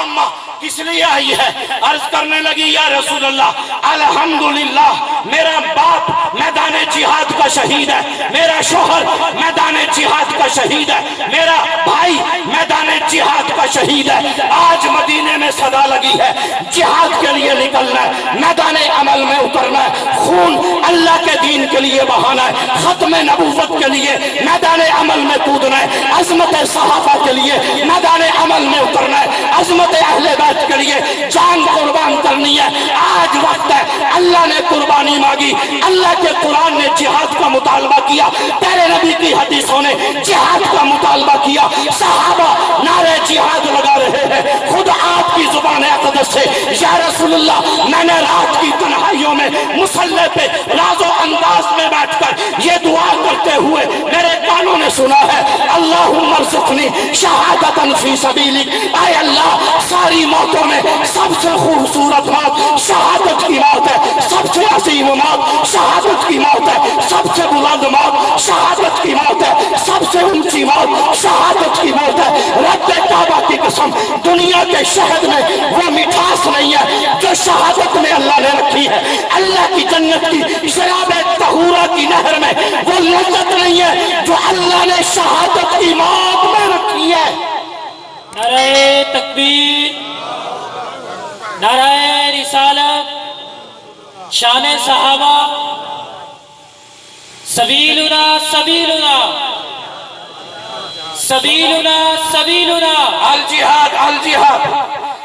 अम्मा किस लिए आई है? अर्ज करने लगी या रसूल अल्लाह अल्हम्दुलिल्लाह मेरा बाप मैदान जिहाद का शहीद है, मेरा शोहर मैदान जिहाद का शहीद है, मेरा भाई मैदान जिहाद का शहीद है। आज मदीने में सदा लगी है जिहाद के लिए निकलना है, मैदान अमल में उतरना है, खून अल्लाह के दीन के लिए बहाना है, खत्म नबूवत के लिए मैदान अमल में कूदना है, अजमत सहाबा के लिए मैदान अमल में उतरना है, अजमत अहले बैत के लिए जान कुर्बान करनी है। आज वक्त है, अल्लाह ने कुर्बानी मांगी, अल्लाह के कुरान ने जिहाद का मुतालबा किया, प्यारे नबी की हदीसों ने जिहाद का मुतालबा किया, सहाबा नारे जिहाद लगा रहे हैं। खुद आपकी जुबान अक़दस से या रसूलुल्लाह मैंने रात की तन्हाइयों में मुसल्ले पे राजो अंदाज में बैठकर ये दुआ करते हुए मेरे कानों ने सुना है, अल्लाहुम्मा रज़ुक़नी शहादतन फी सबीलिक। आए अल्लाह, सारी मौतों में सबसे खूबसूरत मौत शहादत की मौत है, सबसे अजीम मौत शहादत की मौत है, सबसे बुलंद मौत शहादत की मौत है, सबसे ऊंची मौत शहादत की मौत है। रब्बे काबा की कसम, दुनिया के शहद में वो मिठास नहीं है जो शहादत में अल्लाह ने रखी है। अल्लाह की जन्नत की शराबे तहूरा की नहर में वो लज्जत नहीं है जो अल्लाह ने शहादत की मौत में रखी है। नारे तकबीर, नारे रिसालत, शान सहाबा, सबीलुना सबीलुना सबीलुना सबीलुना, अल जिहाद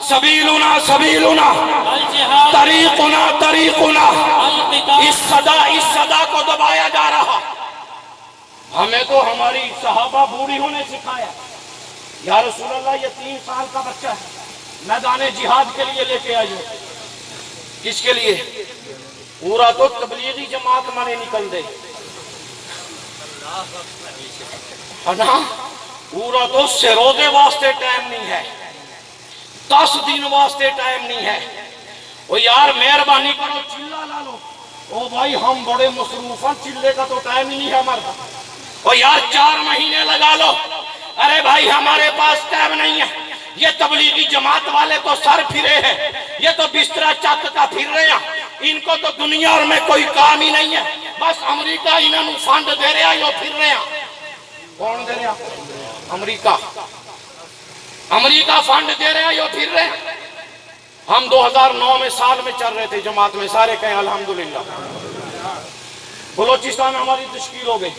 सबीलुना सबीलुना, तरीकुना तरीकुना। इस सदा को दबाया जा रहा। हमें तो हमारी सहाबा बूढ़ियों ने सिखाया, या रसूल अल्लाह ये 3 साल का बच्चा है, मैदान जिहाद के लिए लेके आइए। किसके लिए? पूरा तो तबलीगी जमात माने निकल दे, है ना? पूरा तो रोजे वास्ते टाइम नहीं है, 10 दिन वास्ते टाइम नहीं है। ओ यार मेहरबानी करो, चिल्ला ला लो। ओ भाई हम बड़े मसरूफ हैं, चिल्ले का तो टाइम ही नहीं है हमारे पास। ओ यार 4 महीने लगा लो। अरे भाई हमारे पास टाइम नहीं है। ये तबलीगी जमात वाले तो सर फिरे हैं, ये तो बिस्तरा चक का फिर रहे हैं। इनको तो दुनिया में कोई काम ही नहीं है, बस अमरीका इन्होंने फंड दे रहा है, फिर रहे हैं। कौन दे रहा? अमरीका। अमरीका फंड दे रहे हैं, यो फिर रहे हैं। हम 2009 में साल में चल रहे थे जमात में, सारे कहें अल्हम्दुलिल्लाह। बलोचिस्तान हमारी तश्कील हो गई।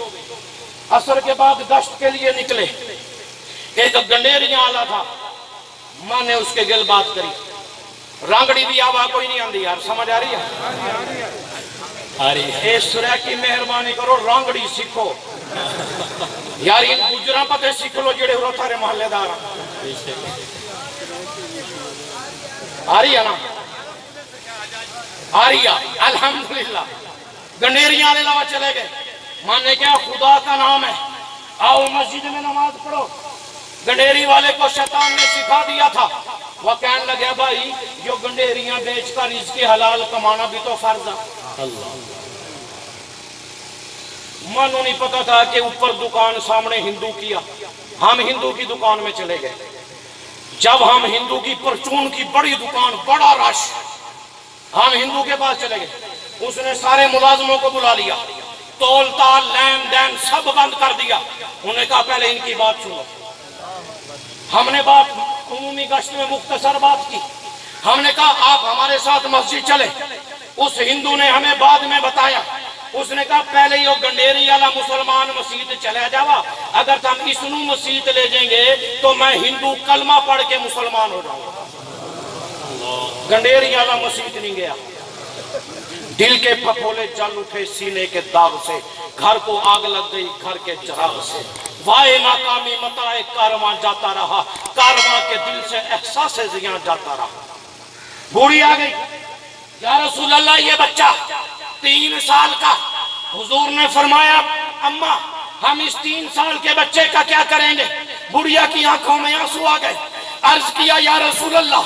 असर के बाद गश्त के लिए निकले, एक गंडेरिया आला था, मां ने उसके गिल बात करी। रांगड़ी भी आवा कोई नहीं आंदी यार, समझ आ रही है? आ रही है। सुरह की मेहरबानी करो, रांगड़ी सीखो यार। इन गुजरा पते सीख लो जेड़े हो थारे मोहल्लेदार। आ रही है ना? आ रही है अल्हम्दुलिल्लाह। गंडेरिया वाले लावा चले गए, माने क्या खुदा का नाम है, आओ मस्जिद में नमाज पढ़ो। गंडेरी वाले को शैतान ने सिखा दिया था। वह कहने लगे भाई जो गंडेरियां बेचकर रिज़्क़ हलाल कमाना भी तो फर्ज है। मानो नहीं पता था कि ऊपर दुकान सामने हिंदू किया। हम हिंदू की दुकान में चले गए। जब हम हिंदू की परचून की बड़ी दुकान, बड़ा रश, हम हिंदू के पास चले गए। उसने सारे मुलाजमों को बुला लिया, तोल ताल लेन देन सब बंद कर दिया। उन्होंने कहा पहले इनकी बात सुनो। हमने बात उमूमी गश्त में मुख्तसर बात की। हमने कहा आप हमारे साथ मस्जिद चले। उस हिंदू ने हमें बाद में बताया, उसने कहा पहले ही वो गंडेरी वाला मुसलमान मस्जिद चला जावा, अगर तुम इसनू मस्जिद ले जाएंगे तो मैं हिंदू कलमा पढ़ के मुसलमान हो जाऊंगा। गंडेरी वाला मस्जिद नहीं गया। दिल के फफोले जल उठे सीने के दाग से, घर को आग लग गई घर के चिराग से। वाए नाकामी मताए कारवां जाता रहा, कारवां के दिल से एहसास जियां जाता रहा। बूढ़ी आ गई, या रसूल अल्लाह ये बच्चा 3 साल का। हुजूर ने फरमाया अम्मा हम इस 3 साल के बच्चे का क्या करेंगे? बुढ़िया की आंखों में आंसू आ गए। अर्ज किया या रसूल अल्लाह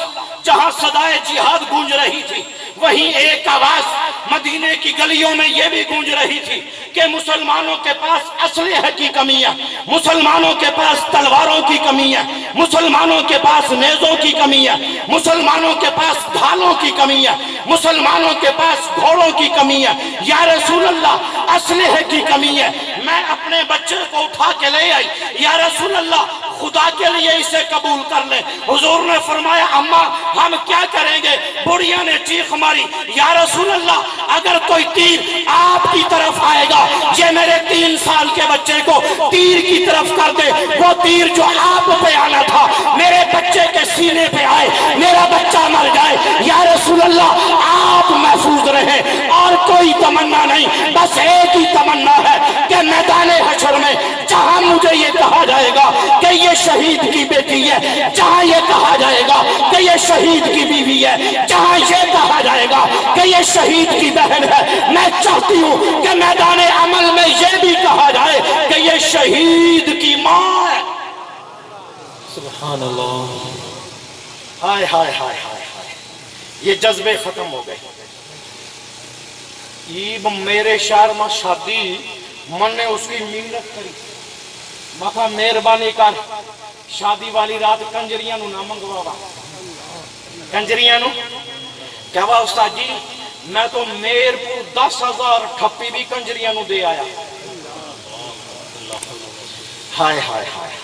جہاں صدائے جہاد گونج رہی تھی وہیں ایک آواز مدینے کی گلیوں میں یہ بھی گونج رہی تھی کہ مسلمانوں کے پاس اسلحے کی کمی ہے، مسلمانوں کے پاس تلواروں کی کمی ہے، مسلمانوں کے پاس نیزوں کی کمی ہے، مسلمانوں کے پاس ڈھالوں کی کمی ہے، مسلمانوں کے پاس گھوڑوں کی کمی ہے۔ یا رسول اللہ اسلحے کی کمی ہے، میں اپنے بچے کو اٹھا کے لے آئی، یا رسول اللہ خدا کے لیے اسے قبول کر لیں۔ حضور نے فرمایا اماں ہم کیا کریں گے؟ بڑھیا نے چیخ ماری، یا رسول اللہ اگر کوئی تیر آپ کی طرف آئے گا، یہ میرے 3 سال کے بچے کو تیر کی طرف کر دے، وہ تیر جو آپ پہ آنا تھا میرے بچے کے سینے پہ آئے، میرا بچہ مر جائے۔ یا رسول اللہ آپ محفوظ رہیں، اور کوئی تمنا نہیں، بس ایک ہی تمنا ہے کہ میدان حشر میں جہاں مجھے یہ کہا جائے گا کہ یہ شہید کی بیٹی ہے، جہاں یہ کہا جائے گا کہ یہ شہید کی بیوی ہے، جہاں یہ کہا جائے گا کہ یہ شہید کی بہن ہے، میں چاہتی ہوں کہ میدان عمل میں یہ بھی کہا جائے کہ یہ شہید کی ماں ہے۔ سبحان اللہ۔ ہائے ہائے ہائے ہائے ہائے، یہ جذبے ختم ہو گئے۔ یہ میرے شہر میں شادی من نے اس کی محنت کری، مکھا مہربانی کر شادی والی رات کنجریاں نو نہ منگوا، کنجریاں نو کہوا استاد جی میں تو میرپور 10,000 ٹھپی بھی کنجریاں نو دے آیا۔ ہائے ہائے ہائے،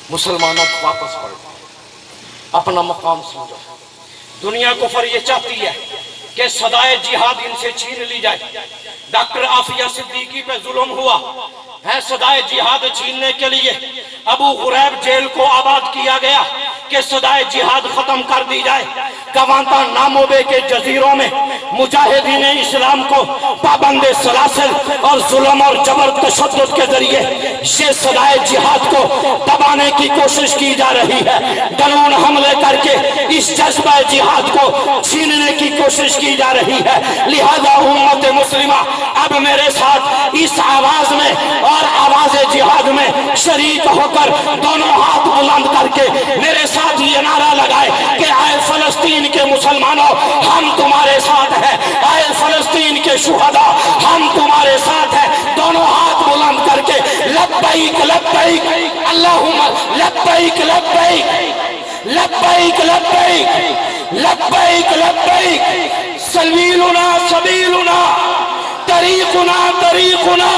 مسلمانوں کو واپس پڑھو، اپنا مقام سمجھو۔ دنیا کفر یہ چاہتی ہے کہ صدائے جہاد ان سے چھین لی جائے۔ ڈاکٹر عافیہ صدیقی پہ ظلم ہوا ہے، صدائے جہاد چھیننے کے لیے ابو غریب جیل کو آباد کیا گیا کہ صدائے جہاد ختم کر دی جائے۔ گوانتا ناموبے کے جزیروں میں مجاہدین اسلام کو پابند سلاسل اور ظلم اور جبر تشدد کے ذریعے یہ صدائے جہاد کو دبانے کی کوشش کی جا رہی ہے، ڈرون حملے کر کے اس جذبہ جہاد کو چھیننے کی کوشش کی جا رہی ہے۔ لہذا امت مسلمہ اب میرے ساتھ اس آواز میں اور آواز جہاد میں شریک ہو کر دونوں ہاتھ بلند کر کے میرے ساتھ یہ نعرہ لگائے کہ اے فلسطین کے مسلمانوں ہم تمہارے ساتھ ہیں، اے فلسطین کے شہداء ہم تمہارے ساتھ ہیں۔ دونوں ہاتھ بلند کر کے لبیک لبیک اللہم لبیک لبیک لبیک لبیک لبیک لبیک سبیلنا سبیلنا طریقنا طریقنا۔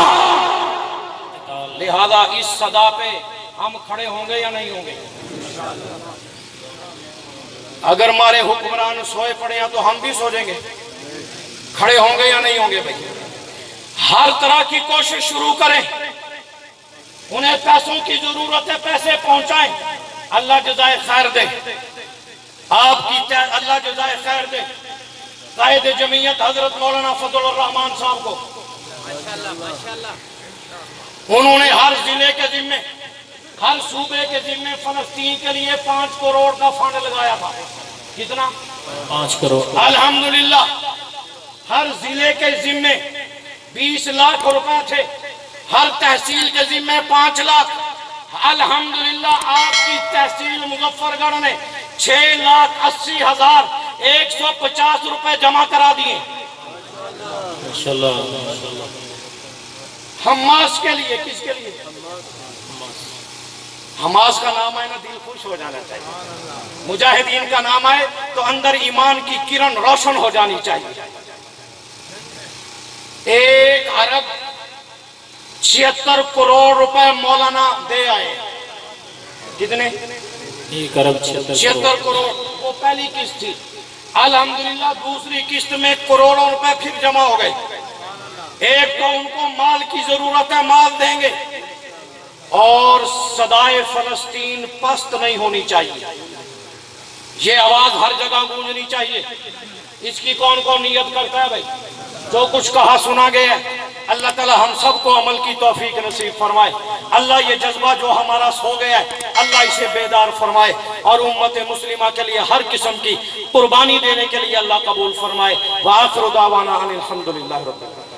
لہذا اس صدا پہ ہم کھڑے ہوں گے یا نہیں ہوں گے؟ اگر ہمارے حکمران سوئے پڑے ہیں تو ہم بھی سو جائیں گے، کھڑے ہوں گے یا نہیں ہوں گے؟ بھائی ہر طرح کی کوشش شروع کریں، انہیں پیسوں کی ضرورت ہے پیسے پہنچائیں، اللہ جزائے خیر دے، آپ کی اللہ جزائے خیر دے۔ قائد جمعیت حضرت مولانا فضل الرحمان صاحب کو انہوں نے ہر ضلع کے ذمے ہر صوبے کے ذمے فلسطین کے لیے 5 کروڑ کا فنڈ لگایا تھا۔ کتنا؟ 5 کروڑ۔ الحمدللہ ہر ضلع کے ذمے 20 لاکھ روپے تھے، ہر تحصیل کے ذمے 5 لاکھ۔ الحمدللہ آپ کی تحصیل مظفر گڑھ نے 6,80,150 روپے جمع کرا دیے ماشاءاللہ۔ حماس کے لیے۔ کس کے لیے؟ حماس کا نام آئے نا دل خوش ہو جانا چاہیے، مجاہدین کا نام آئے تو اندر ایمان کی کرن روشن ہو جانی چاہیے۔ 1,76 کروڑ روپے مولانا دے آئے۔ کتنے؟ 1,76 کروڑ، وہ پہلی قسط تھی۔ الحمدللہ دوسری قسط میں کروڑوں روپے پھر جمع ہو گئے۔ ایک تو ان کو مال کی ضرورت ہے، مال دیں گے، اور صدائے فلسطین پست نہیں ہونی چاہیے، یہ آواز ہر جگہ گونجنی چاہیے۔ اس کی کون کون نیت کرتا ہے؟ بھائی جو کچھ کہا سنا گیا ہے، اللہ تعالی ہم سب کو عمل کی توفیق نصیب فرمائے۔ اللہ یہ جذبہ جو ہمارا سو گیا ہے اللہ اسے بیدار فرمائے، اور امت مسلمہ کے لیے ہر قسم کی قربانی دینے کے لیے اللہ قبول فرمائے۔ وآخر دعوانا ان الحمدللہ رب العالمین۔